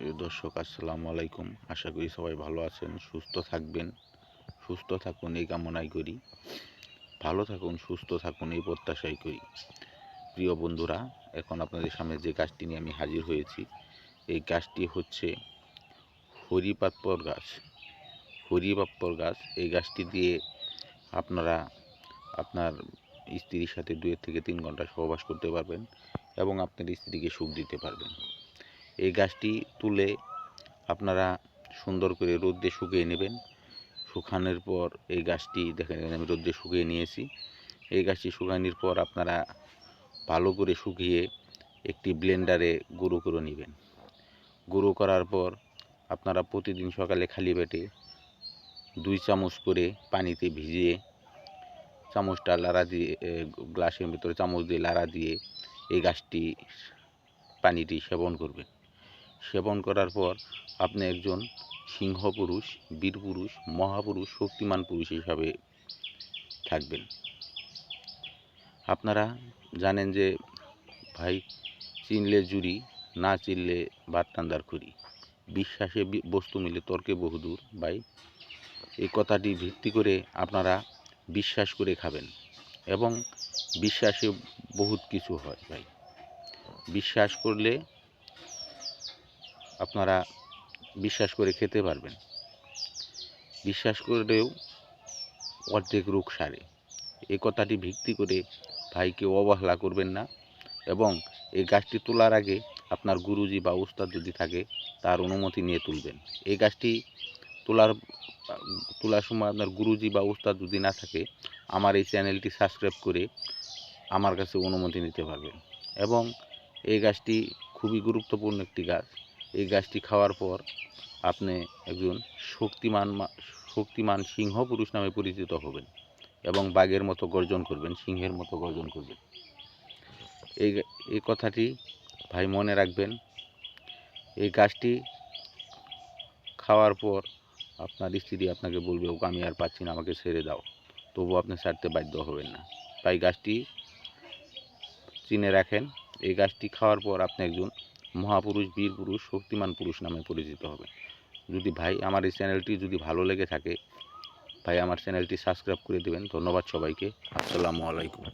প্রিয় দর্শক, আসসালামু আলাইকুম। আশা করি সবাই ভালো আছেন, সুস্থ থাকবেন। সুস্থ থাকুন এই কামনাই করি, ভালো থাকুন, সুস্থ থাকুন এই প্রত্যাশাই করি। প্রিয় বন্ধুরা, এখন আপনাদের সামনে যে গাছটি নিয়ে আমি হাজির হয়েছি, এই গাছটি হচ্ছে হরিপাতপর গাছ। হরিপাতপর গাছ, এই গাছটি দিয়ে আপনারা আপনার স্ত্রীর সাথে 2 থেকে 3 ঘন্টা সহবাস করতে পারবেন এবং আপনার স্ত্রীকে সুখ দিতে পারবেন। এই গাছটি তুলে আপনারা সুন্দর করে রোদ্রে শুকিয়ে নেবেন। শুকানোর পর এই গাছটি দেখেন, আমি রোদ্রে শুকিয়ে নিয়েছি। এই গাছটি শুকানোর পর আপনারা ভালো করে শুকিয়ে একটি ব্লেন্ডারে গুঁড়ো করে নেবেন। গুঁড়ো করার পর আপনারা প্রতিদিন সকালে খালি পেটে 2 চামচ করে পানিতে ভিজিয়ে চামচটা লাড়া দিয়ে গ্লাসের ভিতরে চামচ দিয়ে লাড়া দিয়ে এই পানিটি সেবন করবেন। সেবন করার পর আপনি একজন সিংহ পুরুষ, বীর পুরুষ, মহাপুরুষ, শক্তিমান পুরুষ হিসাবে থাকবেন। আপনারা জানেন যে ভাই, চিনলে জুড়ি, না চিনলে ভাত রান্দার খুঁড়ি, বিশ্বাসে বস্তু মিলে তর্কে বহুদূর। ভাই, এই কথাটি ভিত্তি করে আপনারা বিশ্বাস করে খাবেন এবং বিশ্বাসে বহুত কিছু হয়। ভাই, বিশ্বাস করলে আপনারা বিশ্বাস করে খেতে পারবেন। বিশ্বাস করলেও অর্ধেক রোগ সারে। এই কথাটি ভিত্তি করে ভাইকে অবহেলা করবেন না এবং এই গাছটি তোলার আগে আপনার গুরুজি বা উস্তাদ যদি থাকে তার অনুমতি নিয়ে তুলবেন। এই গাছটি তোলার সময় আপনার গুরুজি বা উস্তাদ যদি না থাকে, আমার এই চ্যানেলটি সাবস্ক্রাইব করে আমার কাছে অনুমতি নিতে পারবেন। এবং এই গাছটি খুবই গুরুত্বপূর্ণ একটি গাছ। এই গাছটি খাওয়ার পর আপনি একজন শক্তিমান সিংহ পুরুষ নামে পরিচিত হবেন এবং বাঘের মতো গর্জন করবেন, সিংহের মতো গর্জন করবেন। এই কথাটি ভাই মনে রাখবেন। এই গাছটি খাওয়ার পর আপনার স্ত্রী আপনাকে বলবে, ওকে আমি আর পাচ্ছি না, আমাকে ছেড়ে দাও, তবুও আপনি ছাড়তে বাধ্য হবেন না। তাই গাছটি চিনে রাখেন। এই গাছটি খাওয়ার পর আপনি একজন মহাপুরুষ, বীর পুরুষ, শক্তিমান পুরুষ নামে পরিচিত হবেন। যদি ভাই আমার এই চ্যানেলটি যদি ভালো লেগে থাকে, ভাই আমার চ্যানেলটি সাবস্ক্রাইব করে দেবেন। ধন্যবাদ সবাইকে। আসসালামু আলাইকুম।